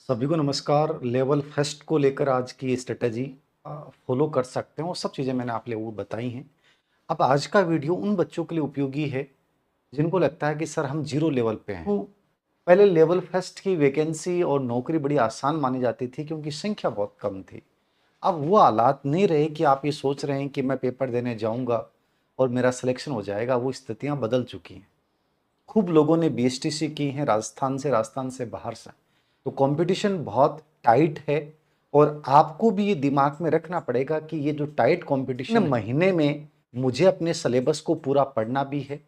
सभी को नमस्कार। लेवल फर्स्ट को लेकर आज की स्ट्रेटजी फॉलो कर सकते हैं, वो सब चीज़ें मैंने आप लोगों को बताई हैं। अब आज का वीडियो उन बच्चों के लिए उपयोगी है जिनको लगता है कि सर हम जीरो लेवल पे हैं। तो पहले लेवल फर्स्ट की वैकेंसी और नौकरी बड़ी आसान मानी जाती थी क्योंकि संख्या बहुत कम थी। अब वो हालात नहीं रहे कि आप ये सोच रहे हैं कि मैं पेपर देने जाऊंगा और मेरा सिलेक्शन हो जाएगा। वो स्थितियां बदल चुकी हैं। खूब लोगों ने बीएसटीसी की हैं, राजस्थान से बाहर से। तो कंपटीशन बहुत टाइट है और आपको भी ये दिमाग में रखना पड़ेगा कि ये जो टाइट कंपटीशन महीने में मुझे अपने सिलेबस को पूरा पढ़ना भी है,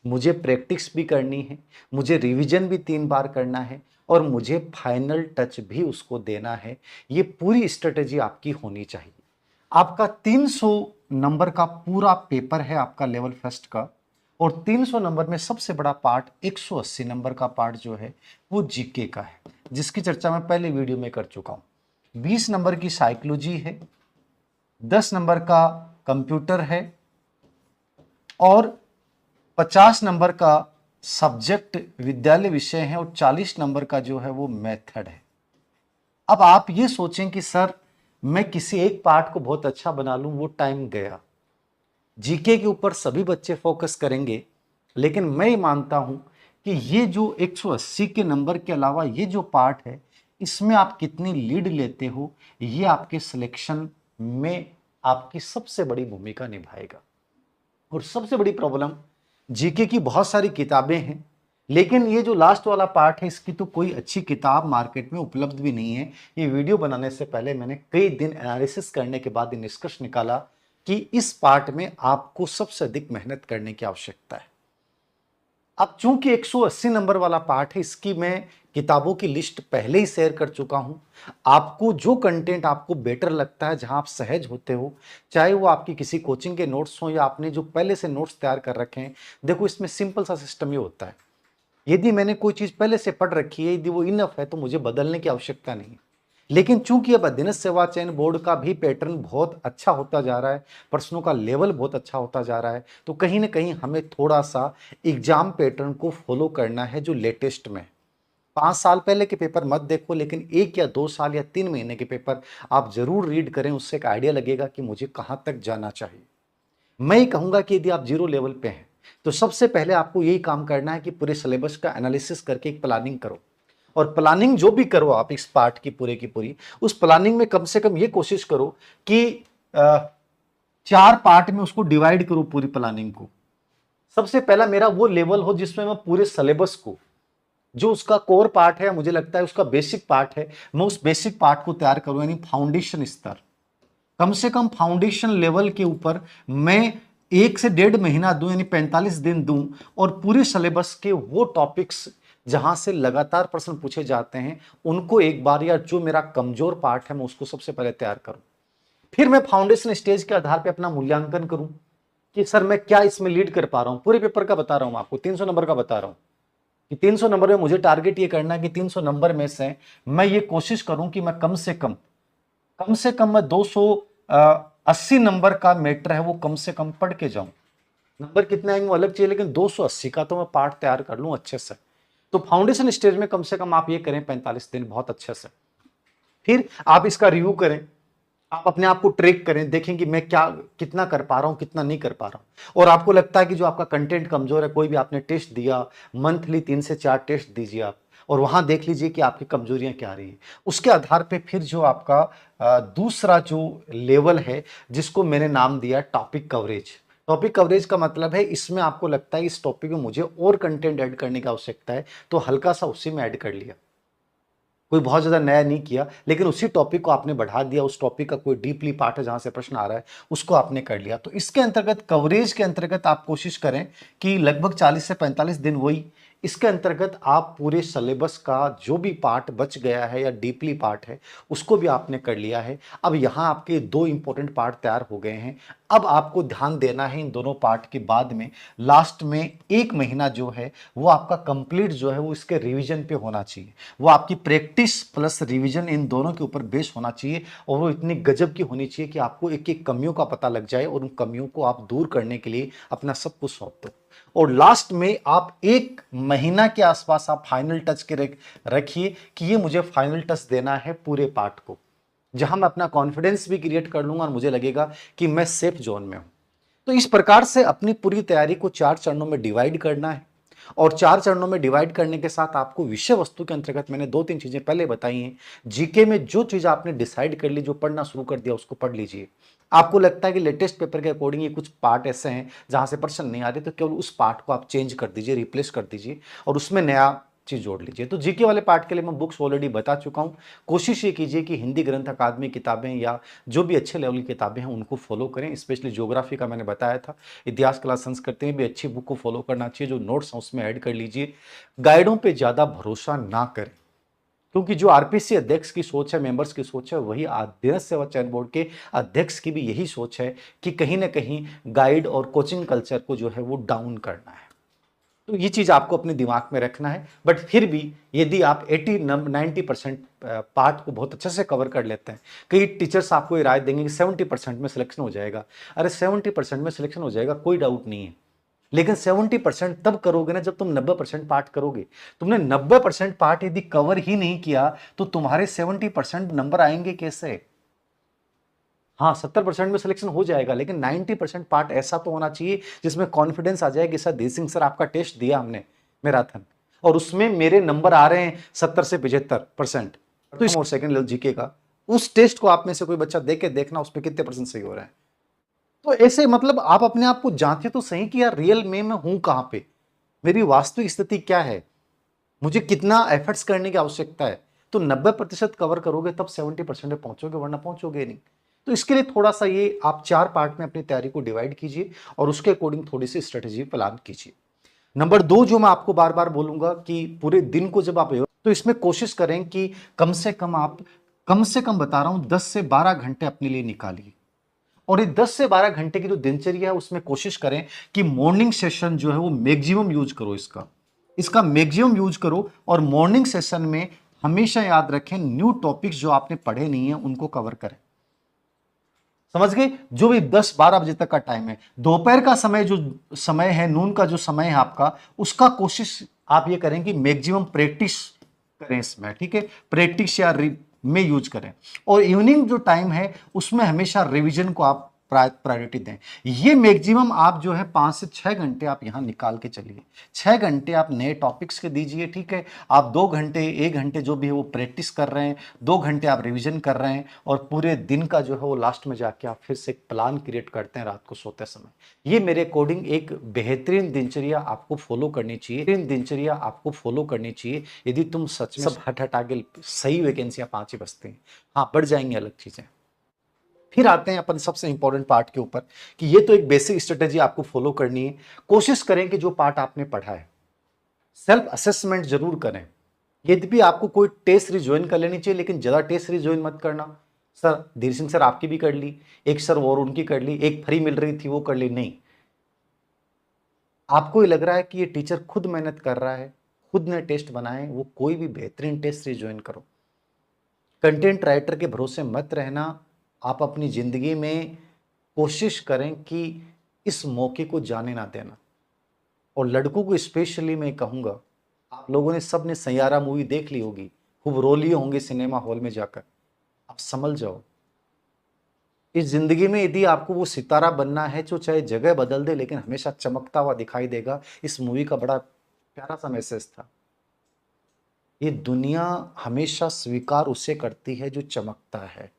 मुझे प्रैक्टिस भी करनी है, मुझे रिवीजन भी 3 बार करना है और मुझे फाइनल टच भी उसको देना है। ये पूरी स्ट्रेटेजी आपकी होनी चाहिए। आपका 300 नंबर का पूरा पेपर है आपका लेवल फर्स्ट का, और 300 नंबर में सबसे बड़ा पार्ट 180 नंबर का पार्ट जो है वो जीके का है, जिसकी चर्चा मैं पहले वीडियो में कर चुका हूं। 20 नंबर की साइकोलॉजी है, 10 नंबर का कंप्यूटर है और 50 नंबर का सब्जेक्ट विद्यालय विषय है और 40 नंबर का जो है वो मेथड है। अब आप ये सोचें कि सर मैं किसी एक पार्ट को बहुत अच्छा बना लूं, वो टाइम गया। जीके के ऊपर सभी बच्चे फोकस करेंगे, लेकिन मैं ये मानता हूं कि ये जो 180 के नंबर के अलावा ये जो पार्ट है, इसमें आप कितनी लीड लेते हो, ये आपके सिलेक्शन में आपकी सबसे बड़ी भूमिका निभाएगा। और सबसे बड़ी प्रॉब्लम, जीके की बहुत सारी किताबें हैं, लेकिन ये जो लास्ट वाला पार्ट है इसकी तो कोई अच्छी किताब मार्केट में उपलब्ध भी नहीं है। ये वीडियो बनाने से पहले मैंने कई दिन एनालिसिस करने के बाद निष्कर्ष निकाला कि इस पार्ट में आपको सबसे अधिक मेहनत करने की आवश्यकता है। अब चूंकि 180 नंबर वाला पार्ट है, इसकी मैं किताबों की लिस्ट पहले ही शेयर कर चुका हूं। आपको जो कंटेंट आपको बेटर लगता है, जहां आप सहज होते हो, चाहे वो आपकी किसी कोचिंग के नोट्स हो या आपने जो पहले से नोट्स तैयार कर रखे हैं, देखो इसमें सिंपल सा सिस्टम ये होता है। यदि मैंने कोई चीज पहले से पढ़ रखी है, यदि वो इनफ है, तो मुझे बदलने की आवश्यकता नहीं है। लेकिन चूंकि अब अधीनस्थ सेवा चयन बोर्ड का भी पैटर्न बहुत अच्छा होता जा रहा है, प्रश्नों का लेवल बहुत अच्छा होता जा रहा है, तो कहीं ना कहीं हमें थोड़ा सा एग्जाम पैटर्न को फॉलो करना है जो लेटेस्ट में। 5 साल पहले के पेपर मत देखो, लेकिन 1 या 2 साल या 3 महीने के पेपर आप जरूर रीड करें। उससे एक आइडिया लगेगा कि मुझे कहां तक जाना चाहिए। मैं ये कहूंगा कि यदि आप जीरो लेवल पे हैं, तो सबसे पहले आपको यही काम करना है कि पूरे सिलेबस का एनालिसिस करके एक प्लानिंग करो। और प्लानिंग जो भी करो आप इस पार्ट की पूरी, उस प्लानिंग में कम से कम ये कोशिश करो कि 4 पार्ट में उसको डिवाइड करो पूरी प्लानिंग को। सबसे पहला मेरा वो लेवल हो जिसमें मैं पूरे सिलेबस को, जो उसका कोर पार्ट है, मुझे लगता है उसका बेसिक पार्ट है, मैं उस बेसिक पार्ट को तैयार करूं, यानी फाउंडेशन स्तर। कम से कम फाउंडेशन लेवल के ऊपर मैं 1 से 1.5 महीना दूं, यानी 45 दिन दूं, और पूरे सिलेबस के वो टॉपिक्स जहां से लगातार प्रश्न पूछे जाते हैं उनको एक बार, या जो मेरा कमजोर पार्ट है मैं उसको सबसे पहले तैयार करूं। फिर मैं फाउंडेशन स्टेज के आधार पर अपना मूल्यांकन करूं कि सर मैं क्या इसमें लीड कर पा रहा हूं। पूरे पेपर का बता रहा हूं, आपको 300 नंबर का बता रहा हूं कि 300 नंबर में मुझे टारगेट ये करना है कि 300 नंबर में से मैं ये कोशिश करूं कि मैं कम से कम मैं 280 नंबर का मैटर है वो कम से कम पढ़ के जाऊं। नंबर कितने आएंगे वो अलग चाहिए, लेकिन 280 का तो मैं पार्ट तैयार कर लूं अच्छे से। तो फाउंडेशन स्टेज में कम से कम आप ये करें 45 दिन बहुत अच्छे से। फिर आप इसका रिव्यू करें, आप अपने आप को ट्रैक करें, देखें कि मैं क्या कितना कर पा रहा हूं, कितना नहीं कर पा रहा हूं। और आपको लगता है कि जो आपका कंटेंट कमजोर है, कोई भी आपने टेस्ट दिया, मंथली 3 से 4 टेस्ट दीजिए आप, और वहां देख लीजिए कि आपकी कमजोरियां क्या रही है। उसके आधार पे फिर जो आपका दूसरा जो लेवल है, जिसको मैंने नाम दिया टॉपिक कवरेज। टॉपिक कवरेज का मतलब है इसमें आपको लगता है इस टॉपिक में मुझे और कंटेंट ऐड करने की आवश्यकता है, तो हल्का सा उसी में ऐड कर लिया, कोई बहुत ज्यादा नया नहीं किया, लेकिन उसी टॉपिक को आपने बढ़ा दिया। उस टॉपिक का कोई डीपली पार्ट है जहां से प्रश्न आ रहा है, उसको आपने कर लिया। तो इसके अंतर्गत, कवरेज के अंतर्गत आप कोशिश करें कि लगभग 40 से 45 दिन, वही इसके अंतर्गत आप पूरे सिलेबस का जो भी पार्ट बच गया है या डीपली पार्ट है उसको भी आपने कर लिया है। अब यहां आपके 2 इंपॉर्टेंट पार्ट तैयार हो गए हैं। अब आपको ध्यान देना है इन दोनों पार्ट के बाद में, लास्ट में 1 महीना जो है वो आपका कंप्लीट जो है वो इसके रिवीजन पे होना चाहिए। वो आपकी प्रैक्टिस प्लस रिवीजन इन दोनों के ऊपर बेस होना चाहिए, और वो इतनी गजब की होनी चाहिए कि आपको एक एक कमियों का पता लग जाए और उन कमियों को आप दूर करने के लिए अपना सब कुछ सौंप दो। और लास्ट में आप 1 महीना के आसपास आप फाइनल टच के रखिए कि ये मुझे फाइनल टच देना है पूरे पार्ट को, जहां मैं अपना कॉन्फिडेंस भी क्रिएट कर लूंगा और मुझे लगेगा कि मैं सेफ जोन में हूं। तो इस प्रकार से अपनी पूरी तैयारी को 4 चरणों में डिवाइड करना है, और 4 चरणों में डिवाइड करने के साथ आपको विषय वस्तु के अंतर्गत मैंने 2-3 चीजें पहले बताई हैं। जीके में जो चीज आपने डिसाइड कर ली, जो पढ़ना शुरू कर दिया, उसको पढ़ लीजिए। आपको लगता है कि लेटेस्ट पेपर के अकॉर्डिंग ये कुछ पार्ट ऐसे हैं जहां से प्रश्न नहीं आ रहे, तो केवल उस पार्ट को आप चेंज कर दीजिए, रिप्लेस कर दीजिए और उसमें नया चीज जोड़ लीजिए। तो जीके वाले पार्ट के लिए मैं बुक्स ऑलरेडी बता चुका हूं। कोशिश ये कीजिए कि हिंदी ग्रंथ अकादमी किताबें या जो भी अच्छे लेवल की किताबें हैं उनको फॉलो करें। स्पेशली ज्योग्राफी का मैंने बताया था, इतिहास, कला, संस्कृति में भी अच्छी बुक को फॉलो करना चाहिए। जो नोट्स हैं उसमें ऐड कर लीजिए। गाइडों पे ज्यादा भरोसा ना करें, क्योंकि जो आरपीसी अध्यक्ष की सोच है, मेंबर्स की सोच है, वही अध्ययन सेवा चयन बोर्ड के अध्यक्ष की भी यही सोच है कि कहीं ना कहीं गाइड और कोचिंग कल्चर को जो है वो डाउन करना है। तो ये चीज आपको अपने दिमाग में रखना है। बट फिर भी यदि आप 80-90% पार्ट को बहुत अच्छे से कवर कर लेते हैं, कई टीचर्स आपको ये राय देंगे कि 70% में सिलेक्शन हो जाएगा। अरे 70% में सिलेक्शन हो जाएगा, कोई डाउट नहीं है, लेकिन 70% तब करोगे ना जब तुम 90% पार्ट करोगे। तुमने 90% पार्ट यदि कवर ही नहीं किया तो तुम्हारे 70% नंबर आएंगे कैसे? हाँ, 70% में सिलेक्शन हो जाएगा, लेकिन 90% पार्ट ऐसा तो होना चाहिए जिसमें कॉन्फिडेंस आ जाए कि सर देव सिंह सर आपका टेस्ट दिया हमने मैराथन, और उसमें मेरे नंबर आ रहे हैं 70 से 75%। तो इस और सेकंड लेवल जीके का उस टेस्ट को आप में से कोई बच्चा दे के देखना उसमें कितने परसेंट सही हो रहा है। तो ऐसे मतलब आप अपने आप को जांचे तो सही कि यार रियल में मैं हूं कहां पे, मेरी वास्तविक स्थिति क्या है, मुझे कितना एफर्ट्स करने की आवश्यकता है। तो 90% कवर करोगे तब 70% में पहुंचोगे, वरना पहुंचोगे नहीं। तो इसके लिए थोड़ा सा ये आप 4 पार्ट में अपनी तैयारी को डिवाइड कीजिए और उसके अकॉर्डिंग थोड़ी सी स्ट्रेटेजी प्लान कीजिए। नंबर 2 जो मैं आपको बार बार बोलूंगा कि पूरे दिन को जब आप तो इसमें कोशिश करें कि कम से कम आप कम से कम बता रहा हूं 10 से 12 घंटे अपने लिए निकालिए। और ये 10 से 12 घंटे की जो दिनचर्या है उसमें कोशिश करें कि मॉर्निंग सेशन जो है वो मैक्सिमम यूज करो, इसका इसका मैक्सिमम यूज करो। और मॉर्निंग सेशन में हमेशा याद रखें न्यू टॉपिक्स जो आपने पढ़े नहीं है उनको कवर करें। समझ गए? जो भी 10-12 बजे तक का टाइम है, दोपहर का समय जो समय है, नून का जो समय है आपका, उसका कोशिश आप ये करें कि मैक्सिमम प्रैक्टिस करें इसमें, ठीक है? प्रैक्टिस या में यूज करें। और इवनिंग जो टाइम है उसमें हमेशा रिवीजन को आप प्रायोरिटी दें। ये मैक्सिमम आप जो है 5 से 6 घंटे आप यहां निकाल के चलिए। 6 घंटे आप नए टॉपिक्स के दीजिए, ठीक है? आप 2 घंटे 1 घंटे जो भी है वो प्रैक्टिस कर रहे हैं, 2 घंटे आप रिवीजन कर रहे हैं, और पूरे दिन का जो है वो लास्ट में जाके आप फिर से एक प्लान क्रिएट करते हैं रात को सोते समय। ये मेरे अकॉर्डिंग एक बेहतरीन दिनचर्या आपको फॉलो करनी चाहिए। दिनचर्या आपको फॉलो करनी चाहिए यदि तुम सच में सब हट हटा के सही वैकेंसियां 5 ही बचती हैं। हाँ, बढ़ जाएंगी अलग चीजें। फिर आते हैं अपन सबसे इंपॉर्टेंट पार्ट के ऊपर कि ये तो एक बेसिक स्ट्रेटेजी आपको फॉलो करनी है। कोशिश करें कि जो पार्ट आपने पढ़ा है सेल्फ असेसमेंट जरूर करें। यद्यपि आपको कोई टेस्ट रिज्वाइन कर लेनी चाहिए, लेकिन ज्यादा टेस्ट रिज्वाइन मत करना। सर धीर सिंह सर आपकी भी कर ली, एक सर और उनकी कर ली, एक फ्री मिल रही थी वो कर ली, नहीं। आपको ये लग रहा है कि ये टीचर खुद मेहनत कर रहा है, खुद ने टेस्ट बनाए, वो कोई भी बेहतरीन टेस्ट रिज्वाइन करो। कंटेंट राइटर के भरोसे मत रहना। आप अपनी जिंदगी में कोशिश करें कि इस मौके को जाने ना देना। और लड़कों को स्पेशली मैं कहूंगा, आप लोगों ने सबने सैयारा मूवी देख ली होगी, खूब रो लिए होंगे सिनेमा हॉल में जाकर। आप समझ जाओ, इस जिंदगी में यदि आपको वो सितारा बनना है जो चाहे जगह बदल दे लेकिन हमेशा चमकता हुआ दिखाई देगा, इस मूवी का बड़ा प्यारा सा मैसेज था। ये दुनिया हमेशा स्वीकार उसे करती है जो चमकता है।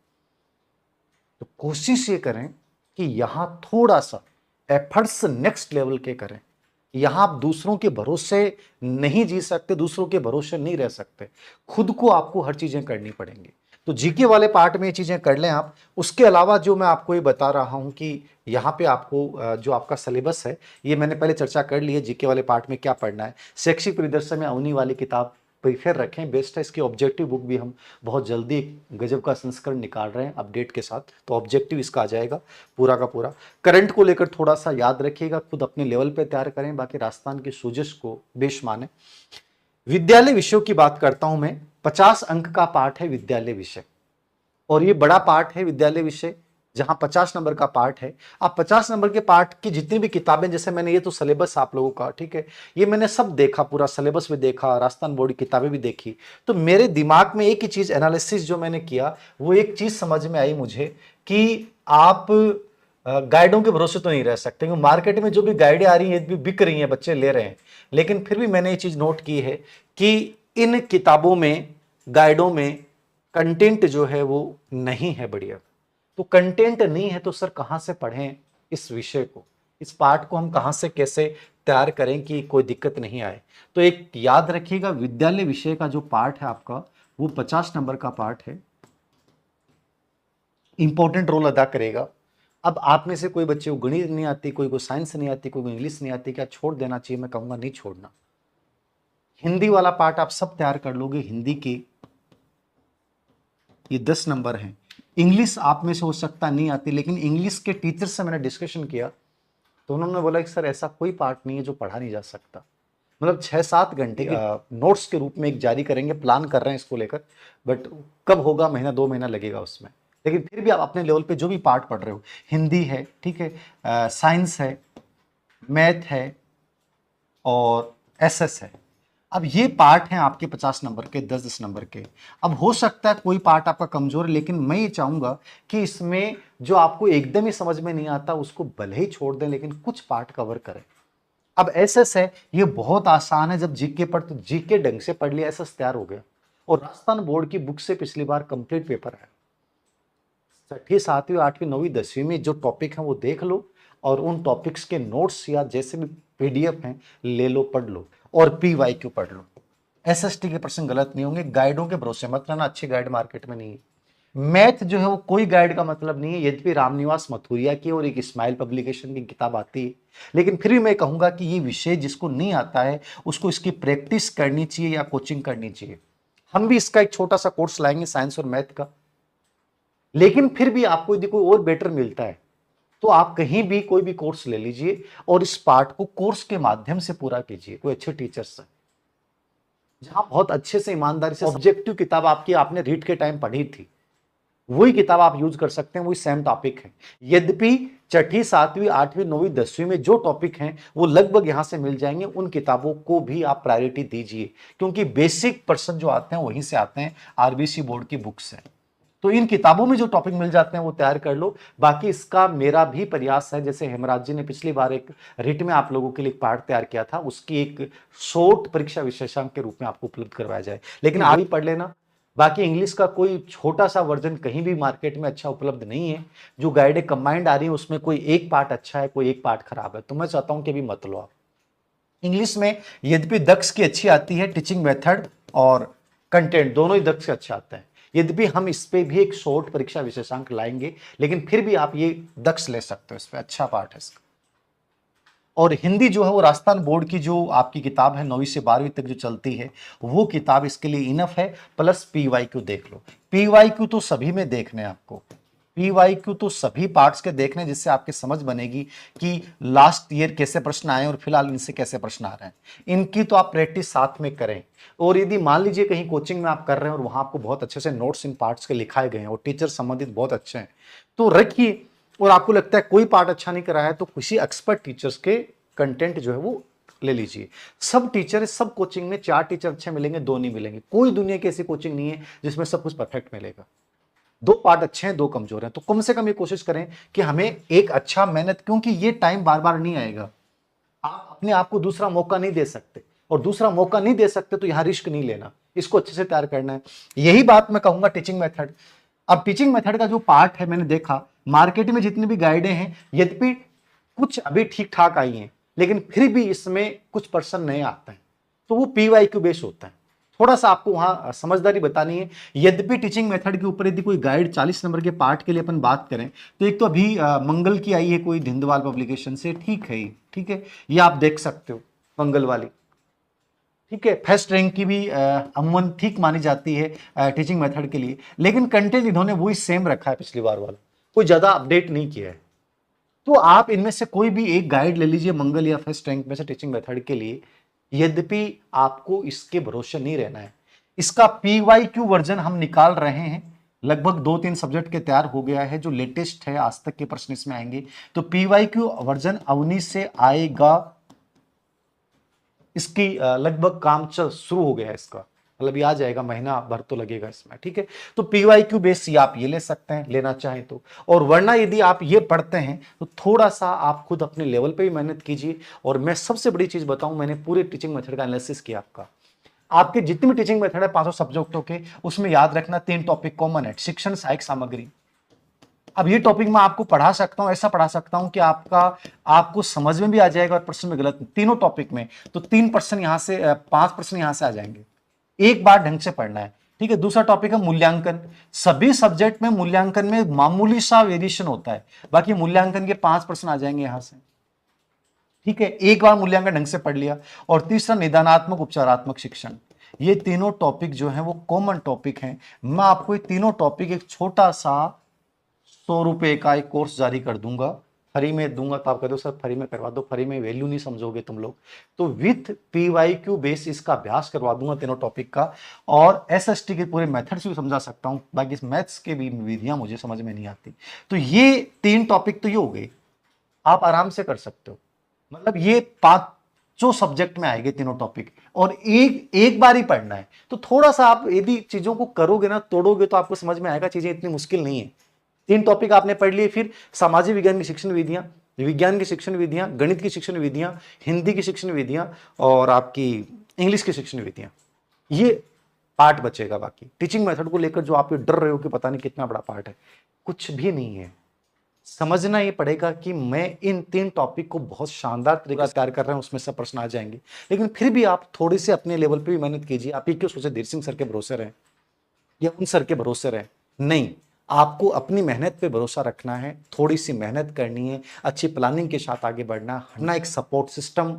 तो कोशिश ये करें कि यहां थोड़ा सा एफर्ट्स नेक्स्ट लेवल के करें। यहां आप दूसरों के भरोसे नहीं जी सकते, दूसरों के भरोसे नहीं रह सकते, खुद को आपको हर चीजें करनी पड़ेंगी। तो जीके वाले पार्ट में ये चीजें कर लें आप। उसके अलावा जो मैं आपको ये बता रहा हूं कि यहाँ पे आपको जो आपका सिलेबस है ये मैंने पहले चर्चा कर ली है, जीके वाले पार्ट में क्या पढ़ना है। शैक्षिक परिदर्शन में अवनी वाली किताब प्रीफेयर रखें, बेस्ट है। इसकी ऑब्जेक्टिव बुक भी हम बहुत जल्दी गजब का संस्करण निकाल रहे हैं अपडेट के साथ, तो ऑब्जेक्टिव इसका आ जाएगा पूरा का पूरा। करंट को लेकर थोड़ा सा याद रखिएगा, खुद अपने लेवल पे तैयार करें, बाकी राजस्थान की सूझश को बेश माने। विद्यालय विषयों की बात करता हूं मैं। 50 अंक का पार्ट है विद्यालय विषय, और ये बड़ा पार्ट है विद्यालय विषय। जहां 50 नंबर का पार्ट है। आप 50 नंबर के पार्ट की जितनी भी किताबें, जैसे मैंने ये तो सिलेबस आप लोगों का, ठीक है, ये मैंने सब देखा, पूरा सिलेबस भी देखा, राजस्थान बोर्ड की किताबें भी देखी। तो मेरे दिमाग में एक ही चीज एनालिसिस जो मैंने किया, वो एक चीज समझ में आई मुझे कि आप गाइडों के भरोसे तो नहीं रह सकते, क्योंकि मार्केट में जो भी गाइडें आ रही हैं भी बिक रही हैं, बच्चे ले रहे हैं। लेकिन फिर भी मैंने ये चीज नोट की है कि इन किताबों में, गाइडों में कंटेंट जो है वो नहीं है बढ़िया। तो कंटेंट नहीं है तो सर कहां से पढ़ें इस विषय को, इस पाठ को हम कहां से कैसे तैयार करें कि कोई दिक्कत नहीं आए। तो एक याद रखिएगा, विद्यालय विषय का जो पाठ है आपका, वो 50 नंबर का पाठ है, इंपॉर्टेंट रोल अदा करेगा। अब आप में से कोई बच्चे को गणित नहीं आती, कोई को साइंस नहीं आती, कोई को इंग्लिश नहीं आती, क्या छोड़ देना चाहिए? मैं कहूंगा नहीं छोड़ना। हिंदी वाला पार्ट आप सब तैयार कर लोगे, हिंदी की ये 10 नंबर हैं। इंग्लिश आप में से हो सकता नहीं आती, लेकिन इंग्लिश के टीचर से मैंने डिस्कशन किया तो उन्होंने बोला कि सर ऐसा कोई पार्ट नहीं है जो पढ़ा नहीं जा सकता। मतलब 6-7 घंटे के नोट्स के रूप में एक जारी करेंगे, प्लान कर रहे हैं इसको लेकर, बट कब होगा, महीना 2 महीना लगेगा उसमें। लेकिन फिर भी आप अपने लेवल पे जो भी पार्ट पढ़ रहे हो, हिंदी है, ठीक है, साइंस है, मैथ है और एसएस है, अब ये पार्ट हैं आपके 50 नंबर के, 10-10 नंबर के। अब हो सकता है कोई पार्ट आपका कमजोर है, लेकिन मैं ये चाहूंगा कि इसमें जो आपको एकदम ही समझ में नहीं आता उसको भले ही छोड़ दें, लेकिन कुछ पार्ट कवर करें। अब एसएस है, ये बहुत आसान है, जब जीके पढ़ तो जीके ढंग से पढ़ लिया एसएस तैयार हो गया। और राजस्थान बोर्ड की बुक से पिछली बार कंप्लीट पेपर है। 6वीं 7वीं 8वीं 9वीं 10वीं में जो टॉपिक हैं वो देख लो, और उन टॉपिक्स के नोट्स या जैसे भी पीडीएफ हैं ले लो, पढ़ लो, और पीवाईक्यू पढ़ लो। एसएसटी के प्रश्न गलत नहीं होंगे, गाइडों के भरोसे मत रहना, अच्छी गाइड मार्केट में नहीं है। मैथ जो है वो कोई गाइड का मतलब नहीं है, यद्यपि रामनिवास मथुरिया की और एक स्माइल पब्लिकेशन की किताब आती है, लेकिन फिर भी मैं कहूंगा कि ये विषय जिसको नहीं आता है उसको इसकी प्रैक्टिस करनी चाहिए या कोचिंग करनी चाहिए। हम भी इसका एक छोटा सा कोर्स लाएंगे साइंस और मैथ का, लेकिन फिर भी आपको यदि कोई और बेटर मिलता है तो आप कहीं भी कोई भी कोर्स ले लीजिए और इस पार्ट को कोर्स के माध्यम से पूरा कीजिए, कोई अच्छे टीचर से, जहां बहुत अच्छे से ईमानदारी से ऑब्जेक्टिव किताब आपकी आपने रीड के टाइम पढ़ी थी, वही किताब आप यूज कर सकते हैं, वही सेम टॉपिक है। यद्यपि 6वीं 7वीं 8वीं 9वीं 10वीं में जो टॉपिक हैं वो लगभग यहां से मिल जाएंगे, उन किताबों को भी आप प्रायोरिटी दीजिए, क्योंकि बेसिक पर्सन जो आते हैं वहीं से आते हैं, आरबीसी बोर्ड की बुक से। तो इन किताबों में जो टॉपिक मिल जाते हैं वो तैयार कर लो। बाकी इसका मेरा भी प्रयास है, जैसे हेमराज जी ने पिछली बार एक रिट में आप लोगों के लिए एक पार्ट तैयार किया था, उसकी एक शॉर्ट परीक्षा विशेषांक के रूप में आपको उपलब्ध करवाया जाए, लेकिन आप ही पढ़ लेना। बाकी इंग्लिश का कोई छोटा सा वर्जन कहीं भी मार्केट में अच्छा उपलब्ध नहीं है, जो गाइडें कंबाइंड आ रही है उसमें कोई एक पार्ट अच्छा है, कोई एक पार्ट खराब है, तो मैं चाहता हूं कि अभी मत लो आप। इंग्लिश में यद्यपि दक्ष की अच्छी आती है, टीचिंग मेथड और कंटेंट दोनों ही दक्ष से अच्छा आता है, यद्यपि हम इस पे भी एक शॉर्ट परीक्षा विशेषांक लाएंगे, लेकिन फिर भी आप ये दक्ष ले सकते हो, इस पे अच्छा पार्ट है इसका। और हिंदी जो है वो राजस्थान बोर्ड की जो आपकी किताब है 9वीं से 12वीं तक जो चलती है, वो किताब इसके लिए इनफ है, प्लस पीवाईक्यू देख लो। पीवाईक्यू तो सभी में देखने हैं आपको, पीवाईक्यू तो सभी पार्ट्स के देखने, जिससे आपकी समझ बनेगी कि लास्ट ईयर कैसे प्रश्न आए और फिलहाल इनसे कैसे प्रश्न आ रहे हैं। इनकी तो आप प्रैक्टिस साथ में करें। और यदि मान लीजिए कहीं कोचिंग में आप कर रहे हैं और वहां आपको बहुत अच्छे से नोट्स इन पार्ट्स के लिखाए गए हैं और टीचर संबंधित बहुत अच्छे हैं, तो रखिए। और आपको लगता है कोई पार्ट अच्छा नहीं कराया है, तो किसी एक्सपर्ट टीचर्स के कंटेंट जो है वो ले लीजिए। सब टीचर, सब कोचिंग में 4 टीचर अच्छे मिलेंगे, 2 नहीं मिलेंगे, कोई दुनिया की ऐसी कोचिंग नहीं है जिसमें सब कुछ परफेक्ट मिलेगा। 2 पार्ट अच्छे हैं, 2 कमजोर हैं, तो कम से कम ये कोशिश करें कि हमें एक अच्छा मेहनत, क्योंकि ये टाइम बार बार नहीं आएगा, आप अपने आप को दूसरा मौका नहीं दे सकते, और दूसरा मौका नहीं दे सकते तो यहां रिस्क नहीं लेना, इसको अच्छे से तैयार करना है। यही बात मैं कहूंगा टीचिंग मेथड। अब टीचिंग मेथड का जो पार्ट है, मैंने देखा मार्केट में जितनी भी गाइडें हैं, यद्यपि कुछ अभी ठीक ठाक आई हैं, लेकिन फिर भी इसमें कुछ पर्सन नए आते हैं, तो वो पीवाईक्यू बेस होता है, थोड़ा सा आपको वहां समझदारी बतानी है। यद्यपि टीचिंग मेथड के ऊपर यदि कोई गाइड 40 नंबर के पार्ट के लिए अपन बात करें, तो एक तो अभी मंगल की आई है कोई धिंदवाल पब्लिकेशन से, ठीक है, ठीक है, ये आप देख सकते हो मंगल वाली, ठीक है। फर्स्ट रैंक की भी अमूमन ठीक मानी जाती है टीचिंग मेथड के लिए, लेकिन कंटेंट इन्होंने वही सेम रखा है पिछली बार वाला, कोई ज्यादा अपडेट नहीं किया है। तो आप इनमें से कोई भी एक गाइड ले लीजिए मंगल या फर्स्ट रैंक में से टीचिंग मेथड के लिए, यद्यपि आपको इसके भरोसे नहीं रहना है। इसका पीवाईक्यू वर्जन हम निकाल रहे हैं, लगभग 2-3 सब्जेक्ट के तैयार हो गया है, जो लेटेस्ट है, आज तक के प्रश्न इसमें आएंगे। तो पीवाईक्यू वर्जन 19 से आएगा, इसकी लगभग काम चल शुरू हो गया है इसका, मतलब ये आ जाएगा, महीना भर तो लगेगा इसमें, ठीक है। तो पीवाईक्यू बेस ये आप ये ले सकते हैं, लेना चाहें तो। और वरना यदि आप ये पढ़ते हैं तो थोड़ा सा आप खुद अपने लेवल पे भी मेहनत कीजिए। और मैं सबसे बड़ी चीज बताऊं, मैंने पूरे टीचिंग मेथड का एनालिसिस किया आपका। आपके जितने भी टीचिंग मेथड है 500 सब्जेक्टों के, उसमें याद रखना 3 टॉपिक कॉमन है, शिक्षण, सहायक सामग्री। अब ये टॉपिक मैं आपको पढ़ा सकता हूं, ऐसा पढ़ा सकता हूं कि आपको समझ में भी आ जाएगा और प्रश्न में गलत, तीनों टॉपिक में। तो 3% यहां से 5% यहां से आ जाएंगे, एक बार ढंग से पढ़ना है, ठीक है। दूसरा टॉपिक है मूल्यांकन। सभी सब्जेक्ट में मूल्यांकन में मामूली सा वेरिएशन होता है, बाकी मूल्यांकन के 5% आ जाएंगे यहां से, ठीक है। एक बार मूल्यांकन ढंग से पढ़ लिया। और तीसरा निदानात्मक उपचारात्मक शिक्षण। ये तीनों टॉपिक जो है वो कॉमन टॉपिक हैं। मैं आपको ये तीनों टॉपिक एक छोटा सा 100 रुपए का एक कोर्स जारी कर दूंगा, फ्री में दूंगा। तो आप कहते हो सर फ्री में करवा दो, फ्री में वैल्यू नहीं समझोगे तुम लोग, तो विथ पीवाईक्यू बेस इसका अभ्यास करवा दूंगा तीनों टॉपिक का। और एसएसटी के पूरे मेथड्स भी समझा सकता हूं, बाकी मैथ्स के भी विधियां मुझे समझ में नहीं आती। तो ये 3 टॉपिक तो ये हो गए, आप आराम से कर सकते हो। मतलब ये 5 सब्जेक्ट में आएंगे तीनों टॉपिक, और एक बार ही पढ़ना है। तो थोड़ा सा आप यदि चीजों को करोगे ना, तोड़ोगे, तो आपको समझ में आएगा, चीजें इतनी मुश्किल नहीं है। 3 टॉपिक आपने पढ़ लिए, फिर सामाजिक विज्ञान की शिक्षण विधियां, विज्ञान की शिक्षण विधियां, गणित की शिक्षण विधियां, हिंदी की शिक्षण विधियां, और आपकी इंग्लिश की शिक्षण विधियां, ये पार्ट बचेगा। बाकी टीचिंग मेथड को लेकर जो आप डर रहे हो कि पता नहीं कितना बड़ा पार्ट है, कुछ भी नहीं है। समझना ये पड़ेगा कि मैं इन 3 टॉपिक को बहुत शानदार तरीके से तैयार कर रहा हूं, उसमें सब प्रश्न आ जाएंगे। लेकिन फिर भी आप थोड़ी से अपने लेवल पे भी मेहनत कीजिए। आप ये क्यों सोचे धीर सिंह सर के भरोसे रहें या उन सर के भरोसे रहें, नहीं, आपको अपनी मेहनत पे भरोसा रखना है, थोड़ी सी मेहनत करनी है, अच्छी प्लानिंग के साथ आगे बढ़ना है। अपना एक सपोर्ट सिस्टम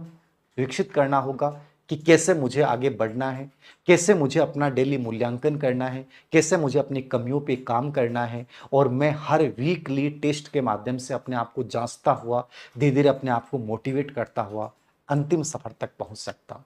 विकसित करना होगा कि कैसे मुझे आगे बढ़ना है, कैसे मुझे अपना डेली मूल्यांकन करना है, कैसे मुझे अपनी कमियों पे काम करना है। और मैं हर वीकली टेस्ट के माध्यम से अपने आप को जांचता हुआ, धीरे धीरे अपने आप को मोटिवेट करता हुआ अंतिम सफर तक पहुंच सकता हूं।